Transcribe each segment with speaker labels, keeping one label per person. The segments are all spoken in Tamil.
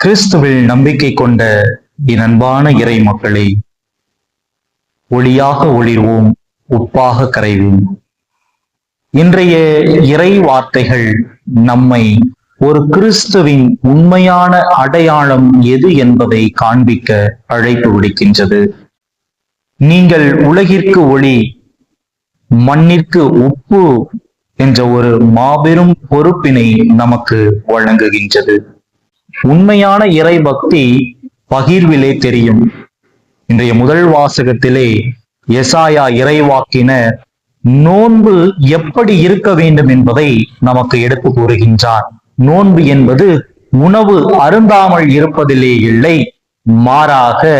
Speaker 1: கிறிஸ்துவில் நம்பிக்கை கொண்ட என் அன்பான இறை மக்களை, ஒளியாக ஒளிர்வோம், உப்பாக கரைவோம். இன்றைய இறை வார்த்தைகள் நம்மை ஒரு கிறிஸ்துவின் உண்மையான அடையாளம் எது என்பதை காண்பிக்க அழைப்பு விடுக்கின்றது. நீங்கள் உலகிற்கு ஒளி, மண்ணிற்கு உப்பு என்ற ஒரு மாபெரும் பொறுப்பினை நமக்கு வழங்குகின்றது. உண்மையான இறை பக்தி பகிர்விலே தெரியும். இன்றைய முதல் வாசகத்திலே எசாயா இறைவாக்கினர் நோன்பு எப்படி இருக்க வேண்டும் என்பதை நமக்கு எடுத்து கூறுகின்றார். நோன்பு என்பது உணவு அருந்தாமல் இருப்பதிலே இல்லை, மாறாக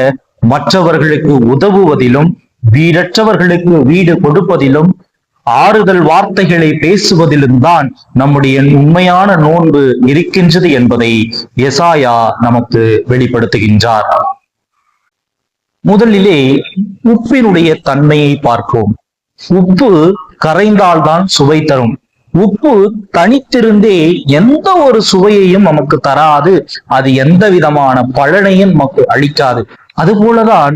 Speaker 1: மற்றவர்களுக்கு உதவுவதிலும், வீடற்றவர்களுக்கு வீடு கொடுப்பதிலும், ஆறுதல் வார்த்தைகளை பேசுவதிலும் தான் நம்முடைய உண்மையான நோன்பு இருக்கின்றது என்பதை எசாயா நமக்கு வெளிப்படுத்துகின்றார். முதலிலே உப்பினுடைய தன்மையை பார்ப்போம். உப்பு கரைந்தால்தான் சுவை தரும். உப்பு தனித்திருந்தே எந்த ஒரு சுவையையும் நமக்கு தராது, அது எந்த விதமான பலனையும் நமக்கு அளிக்காது. அதுபோலதான்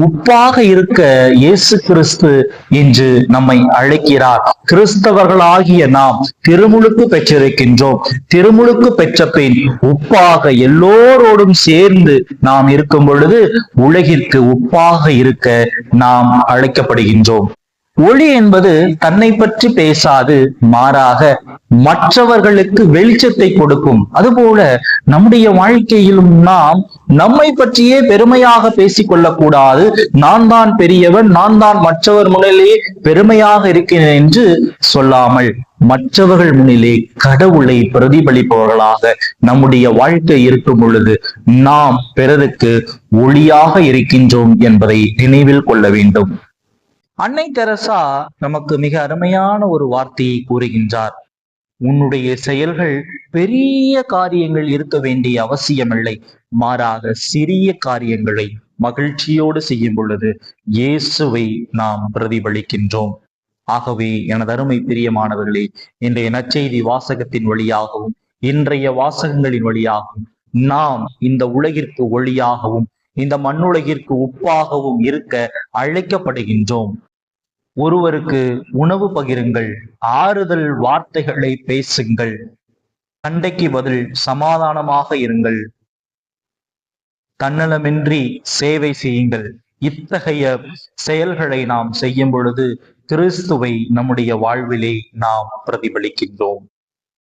Speaker 1: உப்பாக இருக்க இயேசு கிறிஸ்து என்று நம்மை அழைக்கிறார். கிறிஸ்தவர்களாகிய நாம் திருமுழுக்கு பெற்றிருக்கின்றோம். திருமுழுக்கு பெற்ற பின் உப்பாக எல்லோரோடும் சேர்ந்து நாம் இருக்கும் பொழுது உலகிற்கு உப்பாக இருக்க நாம் அழைக்கப்படுகின்றோம். ஒளி என்பது தன்னை பற்றி பேசாது, மாறாக மற்றவர்களுக்கு வெளிச்சத்தை கொடுக்கும். அதுபோல நம்முடைய வாழ்க்கையிலும் நாம் நம்மை பற்றியே பெருமையாக பேசிக் கொள்ளக்கூடாது. நான் தான் பெரியவன், நான் தான் மற்றவர் முன்னிலே பெருமையாக இருக்கிறேன் என்று சொல்லாமல், மற்றவர்கள் முன்னிலே கடவுளை பிரதிபலிப்பவர்களாக நம்முடைய வாழ்க்கை இருக்கும் பொழுது நாம் பிறருக்கு ஒளியாக இருக்கின்றோம் என்பதை நினைவில் கொள்ள வேண்டும். அன்னை தெரசா நமக்கு மிக அருமையான ஒரு வார்த்தையை கூறுகின்றார். உன்னுடைய செயல்கள் பெரிய காரியங்கள் இருக்க வேண்டிய அவசியமில்லை, மாறாக சிறிய காரியங்களை மகிழ்ச்சியோடு செய்யும் பொழுது இயேசுவை நாம் பிரதிபலிக்கின்றோம். ஆகவே எனது அருமை பிரியமானவர்களே, இன்றைய நற்செய்தி வாசகத்தின் வழியாகவும் இன்றைய வாசகங்களின் வழியாகவும் நாம் இந்த உலகிற்கு ஒளியாகவும் இந்த மண்ணுலகிற்கு உப்பாகவும் இருக்க அழைக்கப்படுகின்றோம். ஒருவருக்கு உணவு பகிருங்கள், ஆறுதல் வார்த்தைகளை பேசுங்கள், சண்டைக்கு பதில் சமாதானமாக இருங்கள், தன்னலமின்றி சேவை செய்யுங்கள். இத்தகைய செயல்களை நாம் செய்யும் பொழுது கிறிஸ்துவை நம்முடைய வாழ்விலே நாம் பிரதிபலிக்கின்றோம்.